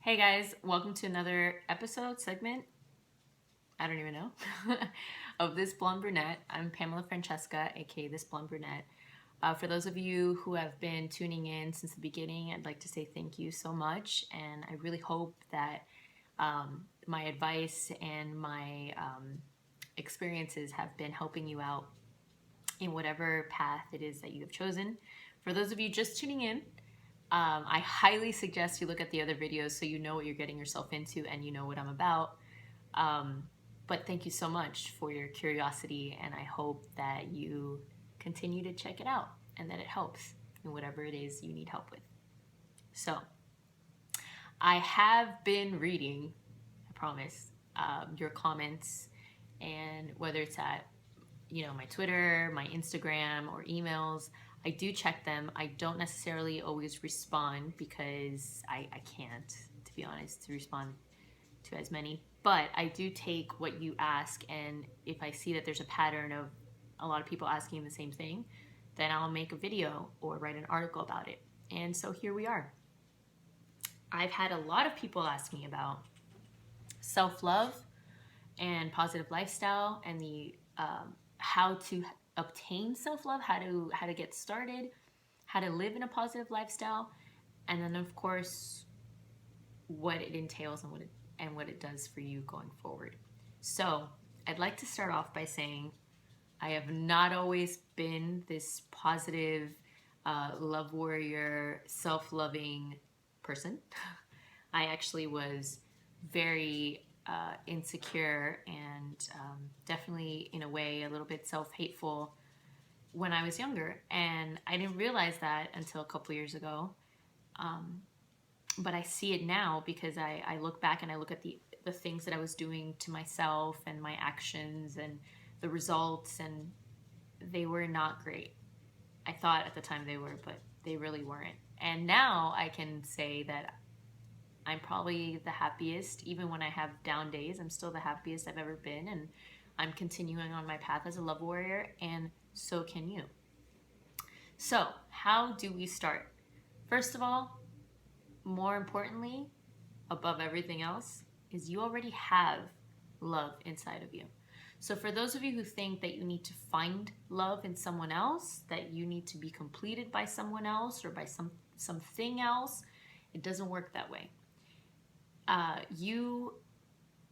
Hey guys, welcome to another segment, I don't even know, of This Blonde Brunette. I'm Pamela Francesca, aka This Blonde Brunette. For those of you who have been tuning in since the beginning, I'd like to say thank you so much, and I really hope that my advice and my experiences have been helping you out in whatever path it is that you have chosen. For those of you just tuning in, I highly suggest you look at the other videos so you know what you're getting yourself into and you know what I'm about. But thank you so much for your curiosity, and I hope that you continue to check it out and that it helps in whatever it is you need help with. So, I have been reading, I promise, your comments, and whether it's at my Twitter, my Instagram, or emails. I do check them. I don't necessarily always respond because I can't, to be honest, to respond to as many. But I do take what you ask, and if I see that there's a pattern of a lot of people asking the same thing, then I'll make a video or write an article about it. And so here we are. I've had a lot of people ask me about self-love and positive lifestyle and the how to obtain self-love, how to get started, how to live in a positive lifestyle, and then of course what it entails and what it does for you going forward. So I'd like to start off by saying I have not always been this positive, love warrior, self-loving person. I actually was very insecure and definitely, in a way, a little bit self-hateful when I was younger. And I didn't realize that until a couple years ago. But I see it now because I look back and I look at the things that I was doing to myself and my actions and the results, and they were not great. I thought at the time they were, but they really weren't. And now I can say that I'm probably the happiest. Even when I have down days, I'm still the happiest I've ever been, and I'm continuing on my path as a love warrior, and so can you. So, how do we start? First of all, more importantly, above everything else, is you already have love inside of you. So for those of you who think that you need to find love in someone else, that you need to be completed by someone else or by something else, it doesn't work that way. You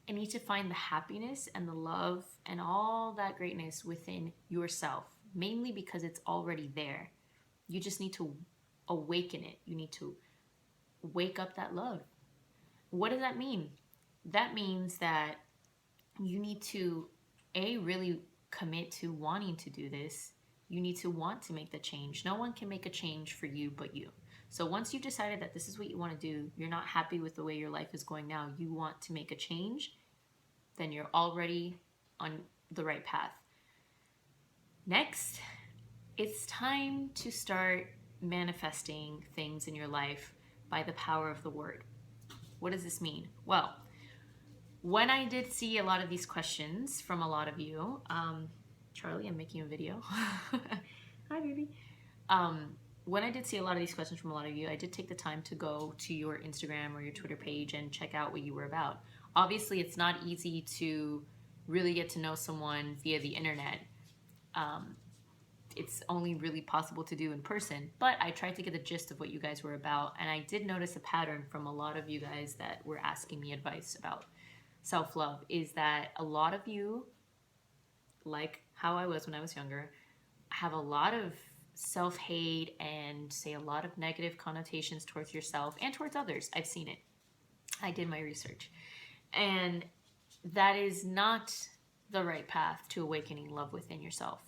need to find the happiness and the love and all that greatness within yourself, mainly because it's already there. You just need to awaken it. You need to wake up that love. What does that mean? That means that you need to, really commit to wanting to do this. You need to want to make the change. No one can make a change for you but you. So once you've decided that this is what you want to do, you're not happy with the way your life is going now, you want to make a change, then you're already on the right path. Next, it's time to start manifesting things in your life by the power of the word. What does this mean? Well, when I did see a lot of these questions from a lot of you, Charlie, I'm making a video. Hi, baby. When I did see a lot of these questions from a lot of you, I did take the time to go to your Instagram or your Twitter page and check out what you were about. Obviously, it's not easy to really get to know someone via the internet. It's only really possible to do in person, but I tried to get the gist of what you guys were about, and I did notice a pattern from a lot of you guys that were asking me advice about self-love, is that a lot of you, like how I was when I was younger, have a lot of self-hate and say a lot of negative connotations towards yourself and towards others. I've seen it. I did my research. And that is not the right path to awakening love within yourself.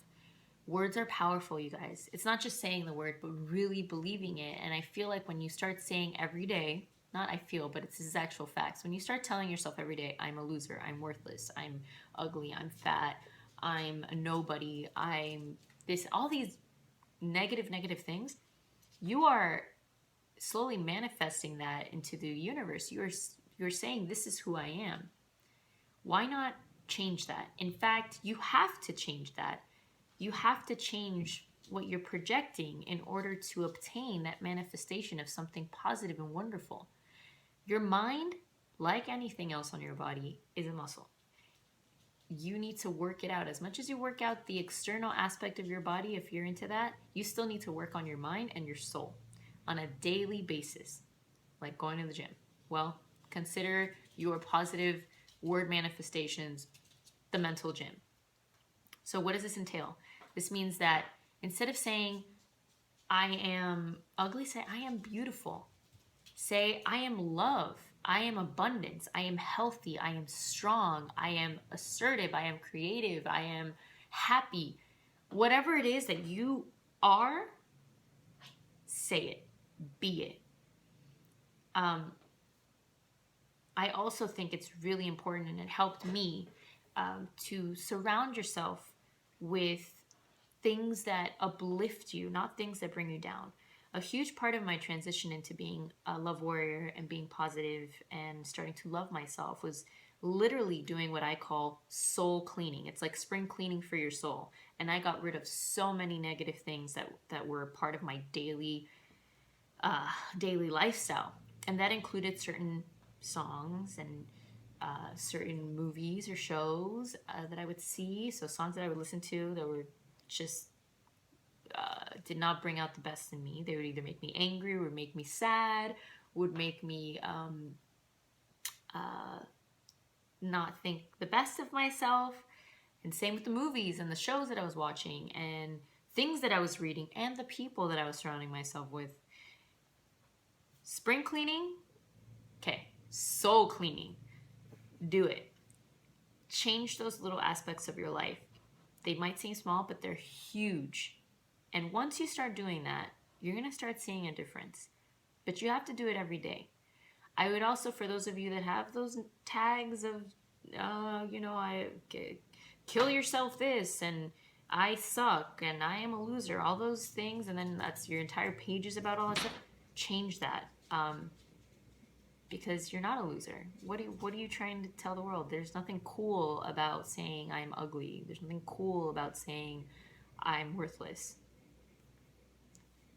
Words are powerful, you guys. It's not just saying the word, but really believing it. And I feel like when you start saying every day, not I feel, but it's actual facts. When you start telling yourself every day, I'm a loser, I'm worthless, I'm ugly, I'm fat, I'm a nobody, I'm this, all these negative things, you are slowly manifesting that into the universe. You're saying, this is who I am. Why not change that? In fact, you have to change that. You have to change what you're projecting in order to obtain that manifestation of something positive and wonderful. Your mind, like anything else on your body, is a muscle. You need to work it out. As much as you work out the external aspect of your body, if you're into that, you still need to work on your mind and your soul on a daily basis, like going to the gym. Well, consider your positive word manifestations the mental gym. So, what does this entail? This means that instead of saying, I am ugly, say, I am beautiful. Say, I am love. I am abundance. I am healthy. I am strong. I am assertive. I am creative. I am happy. Whatever it is that you are, say it. Be it. I also think it's really important, and it helped me to surround yourself with things that uplift you, not things that bring you down. A huge part of my transition into being a love warrior and being positive and starting to love myself was literally doing what I call soul cleaning. It's like spring cleaning for your soul. And I got rid of so many negative things that were part of my daily lifestyle. And that included certain songs and certain movies or shows that I would see. So songs that I would listen to that were just did not bring out the best in me. They would either make me angry, would make me sad, would make me not think the best of myself. And same with the movies and the shows that I was watching and things that I was reading and the people that I was surrounding myself with. Spring cleaning, okay. Soul cleaning, do it. Change those little aspects of your life. They might seem small, but they're huge. And once you start doing that, you're going to start seeing a difference. But you have to do it every day. I would also, for those of you that have those tags of, kill yourself this, and I suck, and I am a loser, all those things, and then that's your entire page is about all that stuff, change that. Because you're not a loser. What are you trying to tell the world? There's nothing cool about saying I'm ugly. There's nothing cool about saying I'm worthless.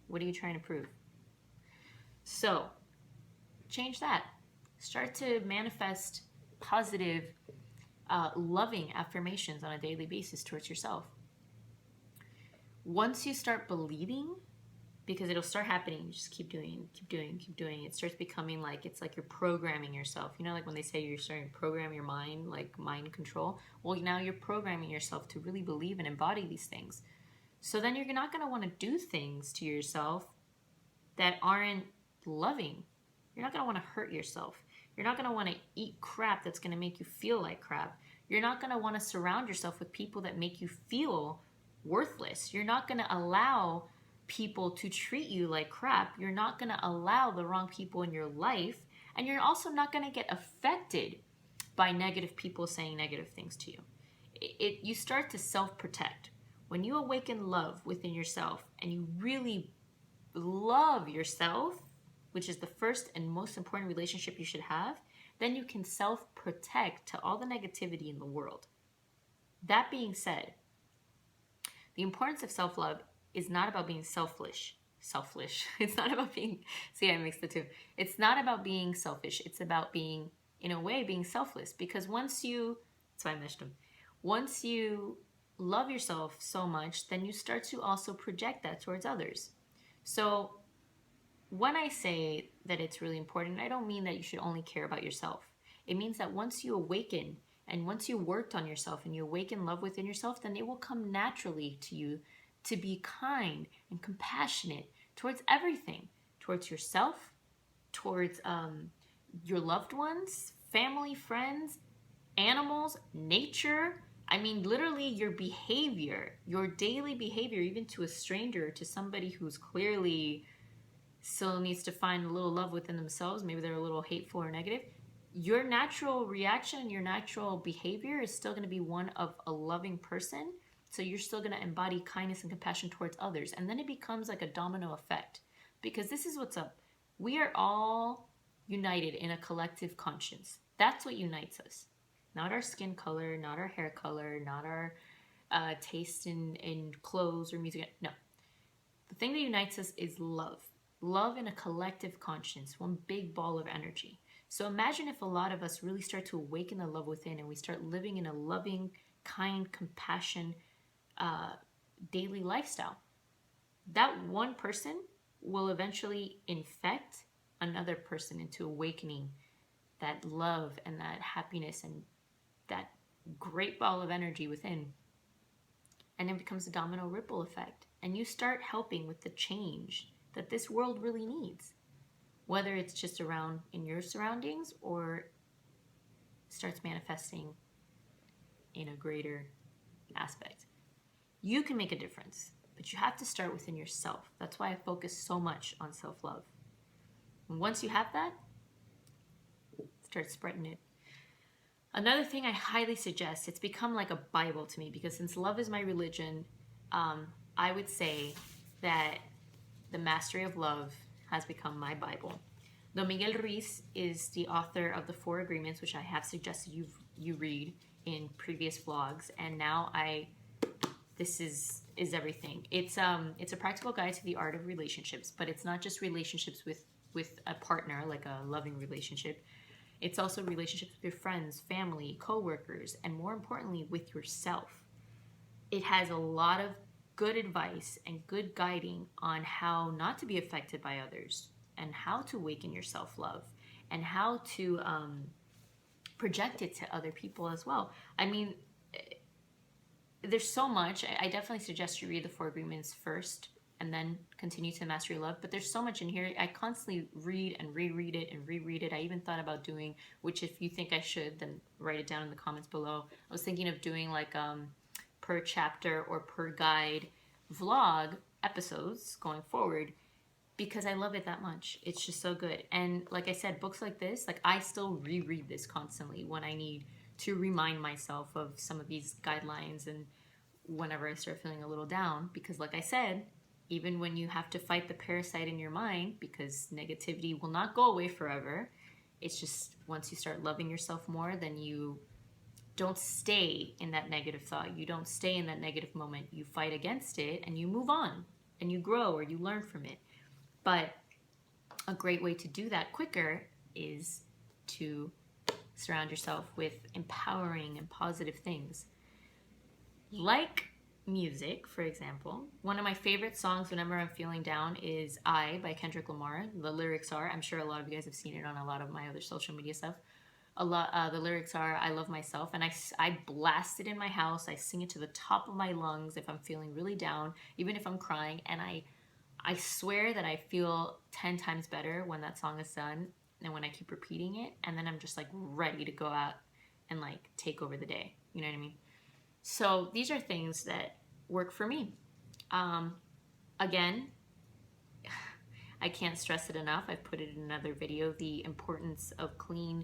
What are you trying to prove? So, change that. Start to manifest positive, loving affirmations on a daily basis towards yourself. Once you start believing, because it'll start happening, you just keep doing. It starts becoming like, it's like you're programming yourself. You know, like when they say you're starting to program your mind, like mind control. Well, now you're programming yourself to really believe and embody these things. So then you're not going to want to do things to yourself that aren't loving. You're not going to want to hurt yourself. You're not going to want to eat crap that's going to make you feel like crap. You're not going to want to surround yourself with people that make you feel worthless. You're not going to allow people to treat you like crap. You're not going to allow the wrong people in your life. And you're also not going to get affected by negative people saying negative things to you. You start to self-protect. When you awaken love within yourself and you really love yourself, which is the first and most important relationship you should have, then you can self-protect to all the negativity in the world. That being said, the importance of self-love is not about being selfish. It's not about being, see, I mixed the two. It's not about being selfish. It's about being, in a way, being selfless. Because once you, that's why I meshed them. Once you love yourself so much, then you start to also project that towards others. So when I say that it's really important, I don't mean that you should only care about yourself. It means that once you awaken and once you worked on yourself and you awaken love within yourself, then it will come naturally to you to be kind and compassionate towards everything, towards yourself, towards your loved ones, family, friends, animals, nature. I mean, literally your behavior, your daily behavior, even to a stranger, to somebody who's clearly still needs to find a little love within themselves, maybe they're a little hateful or negative, your natural reaction and your natural behavior is still going to be one of a loving person. So you're still going to embody kindness and compassion towards others. And then it becomes like a domino effect. Because this is what's up. We are all united in a collective conscience. That's what unites us. Not our skin color, not our hair color, not our taste in clothes or music. No. The thing that unites us is love. Love in a collective conscience, one big ball of energy. So imagine if a lot of us really start to awaken the love within and we start living in a loving, kind, compassion, daily lifestyle. That one person will eventually infect another person into awakening that love and that happiness and that great ball of energy within. And it becomes a domino ripple effect. And you start helping with the change that this world really needs, whether it's just around in your surroundings or starts manifesting in a greater aspect. You can make a difference, but you have to start within yourself. That's why I focus so much on self-love. And once you have that, start spreading it. Another thing I highly suggest, it's become like a Bible to me, because since love is my religion, I would say that the mastery of love has become my Bible. Don Miguel Ruiz is the author of the 4 Agreements, which I have suggested you read in previous vlogs, and now this is everything. It's a practical guide to the art of relationships, but it's not just relationships with a partner, like a loving relationship. It's also relationships with your friends, family, co-workers, and more importantly, with yourself. It has a lot of good advice and good guiding on how not to be affected by others, and how to awaken your self-love, and how to project it to other people as well. I mean, there's so much. I definitely suggest you read the 4 Agreements first and then continue to master your love. But there's so much in here. I constantly read and reread it and reread it. I even thought about doing, which if you think I should, then write it down in the comments below. I was thinking of doing like per chapter or per guide vlog episodes going forward, because I love it that much. It's just so good. And like I said, books like this, like I still reread this constantly when I need to remind myself of some of these guidelines and whenever I start feeling a little down, because like I said, even when you have to fight the parasite in your mind, because negativity will not go away forever, it's just once you start loving yourself more, then you don't stay in that negative thought. You don't stay in that negative moment. You fight against it and you move on and you grow or you learn from it. But a great way to do that quicker is to surround yourself with empowering and positive things. Like music, for example. One of my favorite songs whenever I'm feeling down is I by Kendrick Lamar. The lyrics are, I'm sure a lot of you guys have seen it on a lot of my other social media stuff. The lyrics are, I love myself, and I blast it in my house. I sing it to the top of my lungs if I'm feeling really down, even if I'm crying, and I swear that I feel 10 times better when that song is done and when I keep repeating it, and then I'm just like ready to go out and like take over the day. You know what I mean? So these are things that work for me. Again, I can't stress it enough. I've put it in another video, the importance of clean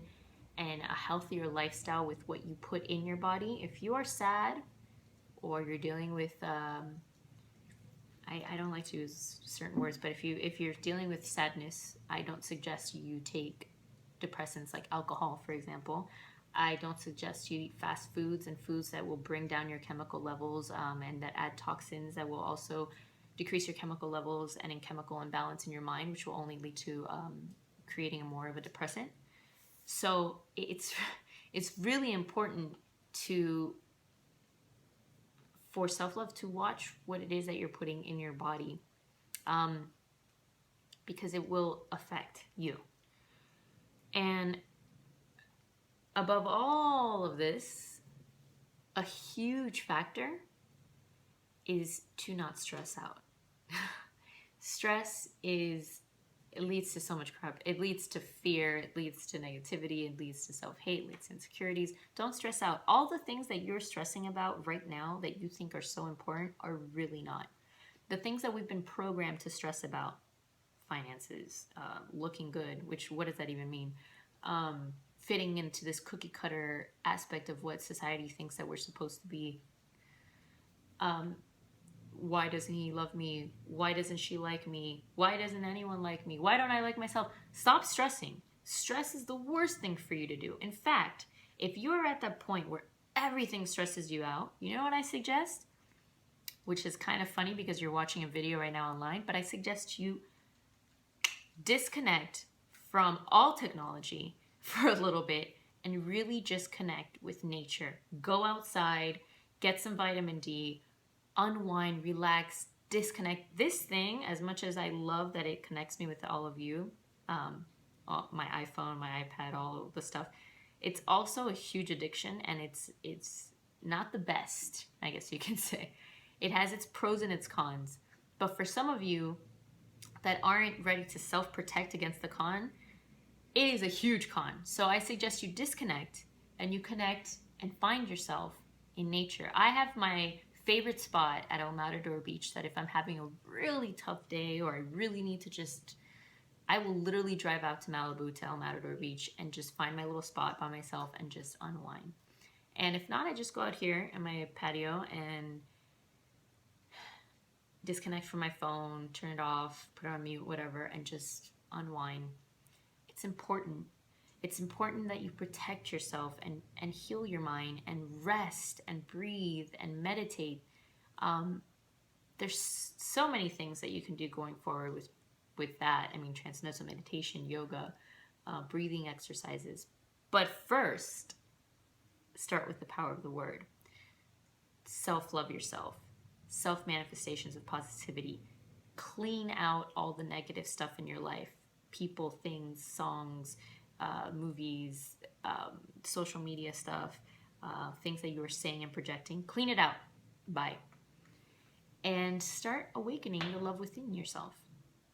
and a healthier lifestyle with what you put in your body. If you are sad or you're dealing with I don't like to use certain words, but if you're dealing with sadness, I don't suggest you take depressants like alcohol, for example. I don't suggest you eat fast foods and foods that will bring down your chemical levels and that add toxins that will also decrease your chemical levels and in chemical imbalance in your mind, which will only lead to creating more of a depressant. So it's really important for self-love to watch what it is that you're putting in your body, because it will affect you. And above all of this, a huge factor is to not stress out. Stress it leads to so much crap. It leads to fear, it leads to negativity, it leads to self-hate, it leads to insecurities. Don't stress out. All the things that you're stressing about right now that you think are so important are really not. The things that we've been programmed to stress about, finances, looking good, which what does that even mean? Fitting into this cookie cutter aspect of what society thinks that we're supposed to be. Why doesn't he love me? Why doesn't she like me? Why doesn't anyone like me? Why don't I like myself? Stop stressing. Stress is the worst thing for you to do. In fact, if you're at that point where everything stresses you out, you know what I suggest? Which is kind of funny because you're watching a video right now online, but I suggest you disconnect from all technology, for a little bit and really just connect with nature. Go outside, get some vitamin D, unwind, relax, disconnect. This thing, as much as I love that it connects me with all of you, my iPhone, my iPad, all the stuff, it's also a huge addiction, and it's not the best, I guess you can say. It has its pros and its cons. But for some of you that aren't ready to self-protect against the con, it is a huge con. So I suggest you disconnect and you connect and find yourself in nature. I have my favorite spot at El Matador Beach that if I'm having a really tough day or I really need to just, I will literally drive out to Malibu to El Matador Beach and just find my little spot by myself and just unwind. And if not, I just go out here in my patio and disconnect from my phone, turn it off, put it on mute, whatever, and just unwind. It's important. It's important that you protect yourself and heal your mind and rest and breathe and meditate. There's so many things that you can do going forward with that. I mean, transcendental meditation, yoga, breathing exercises. But first, start with the power of the word. Self-love yourself. Self-manifestations of positivity. Clean out all the negative stuff in your life. People, things, songs, movies, social media stuff, things that you are saying and projecting. Clean it out. Bye. And start awakening the love within yourself.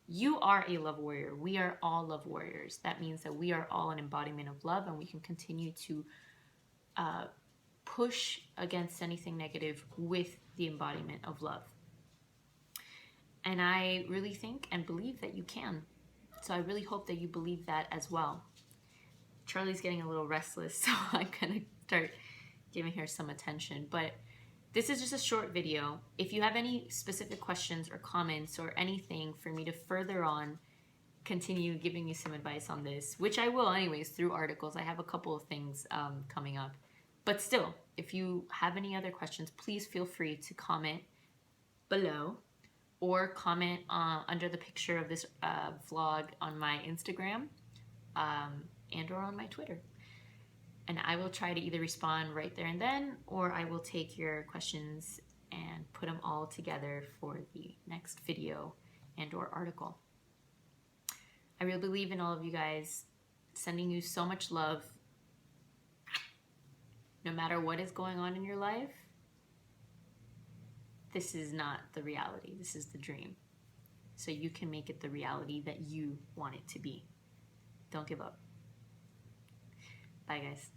You are a love warrior. We are all love warriors. That means that we are all an embodiment of love, and we can continue to push against anything negative with the embodiment of love. And I really think and believe that you can. So I really hope that you believe that as well. Charlie's getting a little restless, so I'm going to start giving her some attention. But this is just a short video. If you have any specific questions or comments or anything for me to further on, continue giving you some advice on this, which I will anyways through articles. I have a couple of things coming up. But still, if you have any other questions, please feel free to comment below or comment under the picture of this vlog on my Instagram and or on my Twitter. And I will try to either respond right there and then, or I will take your questions and put them all together for the next video and or article. I really believe in all of you guys, sending you so much love. No matter what is going on in your life, this is not the reality. This is the dream. So you can make it the reality that you want it to be. Don't give up. Bye, guys.